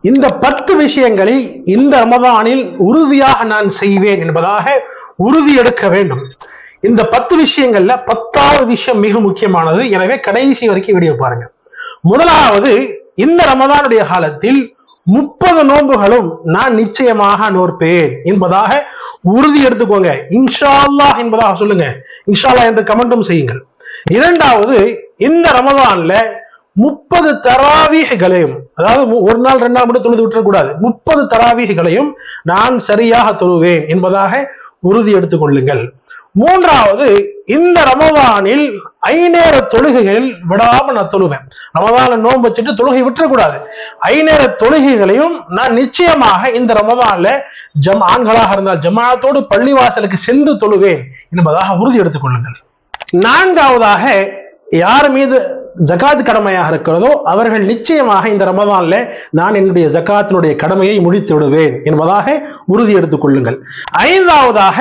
இந்த 10 விஷயங்களில் இந்த ரமதானில் உறுதியாக நான் செய்வேன் என்பதாக உறுதி எடுக்க வேண்டும். இந்த 10 விஷயங்கள்ல 10வது விஷயம் மிக முக்கியமானது. எனவே கடைசி வரைக்கும் வீடியோ பாருங்க. முதலாவது, இந்த ரமதானுடைய காலத்தில் 30 நோன்புகளும் நான் நிச்சயமாக நோற்பேன் என்பதாக உறுதி எடுத்துக்கோங்க. இன்ஷா அல்லாஹ் என்பதாக சொல்லுங்க. இன்ஷா அல்லாஹ் என்று கமெண்ட்டும் செய்யுங்கள். இரண்டாவது, இந்த ரமதான்ல 30 தராவீஹ்களையும், அதாவது ஒரு நாள் 2 நாள் மட்டும் தொழுது விட்டுறக்கூடாது, 30 தராவீஹ்களையும் நான் சரியாக தொழுவேன் என்பதாக உறுதி எடுத்துக் கொள்ளுங்கள். மூன்றாவது, இந்த ரமதானில் 5 நேர தொழுகைகளில் விடாம நான் தொழுவேன். ரமதான நோன்பு வச்சுட்டு தொழுகை விட்டுறக்கூடாது. 5 நேர தொழுகைகளையும் நான் நிச்சயமாக இந்த ரமதான்ல ஆண்களாக இருந்தால் ஜமாஅத்தோடு பள்ளிவாசலுக்கு சென்று தொழுவேன் என்பதாக உறுதி எடுத்துக் கொள்ளுங்கள். நான்காவதாக, யார் மீது ஜகாத் கடமையாக இருக்கிறதோ அவர்கள் நிச்சயமாக இந்த ரமதான்ல நான் என்னுடைய ஜகாத்தினுடைய கடமையை முடித்து விடுவேன் என்பதாக உறுதி எடுத்துக் கொள்ளுங்கள். ஐந்தாவதாக,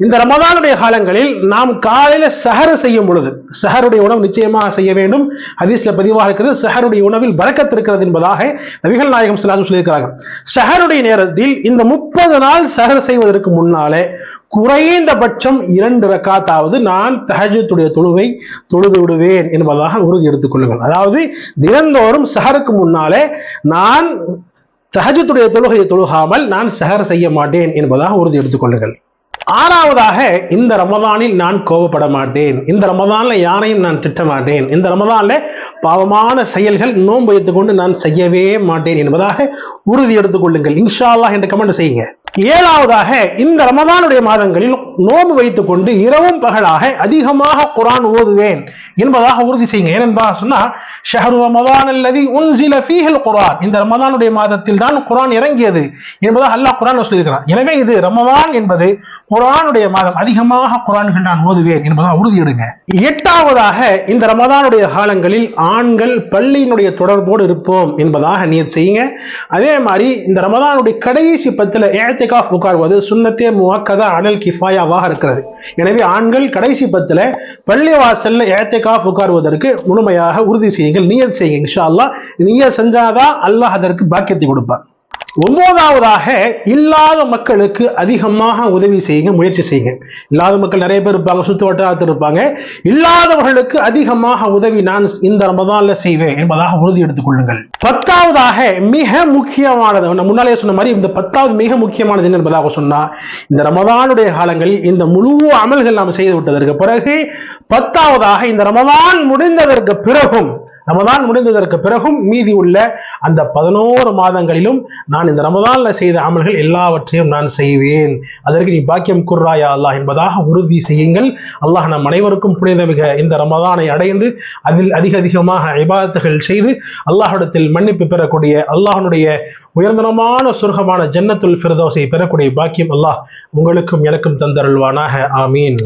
இந்த ரமதானுடைய காலங்களில் நாம் காலையில சஹர் செய்யும் பொழுது, சஹருடைய உணவு நிச்சயமாக செய்ய வேண்டும். ஹதீஸ்ல பதிவாக இருக்கிறது, சஹருடைய உணவில் பரக்கத் இருக்கிறது என்பதாக நபிகள் நாயகம் ஸல்லல்லாஹு அலைஹி சொல்லியிருக்கிறார்கள். சஹருடைய நேரத்தில் இந்த 30 நாள் சஹர் செய்வதற்கு முன்னாலே குறைந்தபட்சம் 2 ரக்காத்தாவது நான் தஹஜ்ஜுடைய தொழுவை தொழுது விடுவேன் என்பதாக உறுதி எடுத்துக் கொள்ளுங்கள். அதாவது தினந்தோறும் சஹருக்கு முன்னாலே நான் தஹஜ்ஜுடைய தொழுகையை தொழுகாமல் நான் சஹர் செய்ய மாட்டேன் என்பதாக உறுதி எடுத்துக் கொள்ளுங்கள். ஆறாவதாக, இந்த ரமதானில் நான் கோபப்பட மாட்டேன். இந்த ரமதான்ல யாரையும் நான் திட்ட மாட்டேன். இந்த ரமதான்ல பாவமான செயல்கள் நோன்பு வைத்துக் கொண்டு நான் செய்யவே மாட்டேன் என்பதாக உறுதி எடுத்துக் கொள்ளுங்கள். இன்ஷா அல்லாஹ் என்று கமெண்ட் செய்யுங்க. ஏழாவதாக, இந்த ரமதானுடைய மாதங்களில் நோன்பு வைத்துக் கொண்டு இரவும் பகலாக அதிகமாக குர்ஆன் ஓதுவேன் என்பதாக உறுதி செய்யுங்க. ஏனென்பதாக சொன்னா, ஷஹ்ரு ரமதான் அல்லதி உன்ஸில ஃபீஹில் குர்ஆன், இந்த ரமதானுடைய மாதத்தில் தான் குர்ஆன் இறங்கியது என்பதாக அல்லாஹ் குர்ஆன்ல சொல்லியிருக்கிறான். எனவே இது ரமதான் என்பது குர்ஆனுடைய மாதம், அதிகமாக குர்ஆன்கள் நான் ஓதுவேன் என்பதாக உறுதி எடுங்க. எட்டாவதாக, இந்த ரமதானுடைய காலங்களில் ஆண்கள் பள்ளியினுடைய தொடர்போடு இருப்போம் என்பதாக நியத் செய்யுங்க. அதே மாதிரி இந்த ரமதானுடைய கடைசி 10ல இஅ்திகாஃப் உட்கார்வது சுன்னத்தே முஅக்கதா அலல் கிஃபாயாவாக இருக்கிறது. எனவே ஆண்கள் கடைசி 10ல பள்ளி வாசல்ல இஅ்திகாஃப் உட்கார்வதற்கு முழுமையாக உறுதி செய்யுங்கள், நியத் செய்யுங்க. இன்ஷா அல்லாஹ் நியத் செஞ்சாதான் அல்லாஹ் அதற்கு பாக்கியத்தை கொடுப்பார். 9வதாக, இல்லாத மக்களுக்கு அதிகமாக உதவி செய்யுங்க, முயற்சி செய்யுங்க. இல்லாத மக்கள் நிறைய பேர் இருப்பாங்க, சுத்து வட்டாரத்தில் இருப்பாங்க. இல்லாதவர்களுக்கு அதிகமாக உதவி நான் இந்த ரமதான்ல செய்வேன் என்பதாக உறுதி எடுத்துக் கொள்ளுங்கள். 10வதாக, மிக முக்கியமானது, நான் முன்னாலே சொன்ன மாதிரி இந்த 10வது மிக முக்கியமானது என்பதாக சொன்னா, இந்த ரமதானுடைய காலங்களில் இந்த முழு அமல்கள் நாம் செய்து விட்டதற்கு பிறகு 10வதாக, இந்த ரமதான் முடிந்ததற்கு பிறகும் மீதி உள்ள அந்த 11 மாதங்களிலும் நான் இந்த ரமதான்ல செய்த அமல்கள் எல்லாவற்றையும் நான் செய்வேன். அதற்கு நீ பாக்கியம் குர்ராயா அல்லாஹ் என்பதாக உறுதி செய்யுங்கள். அல்லாஹ் நம் அனைவருக்கும் புனிதமிக இந்த ரமதானை அடைந்து அதில் அதிகமாக இபாதத்துகள் செய்து அல்லாஹ்விடத்தில் மன்னிப்பு பெறக்கூடிய, அல்லாஹ்வுடைய உயர்ந்தனமான சுர்கமான ஜன்னத்துல் ஃபிர்தௌஸை பெறக்கூடிய பாக்கியம் அல்லாஹ் உங்களுக்கும் எனக்கும் தந்தருள்வானாக. ஆமீன்.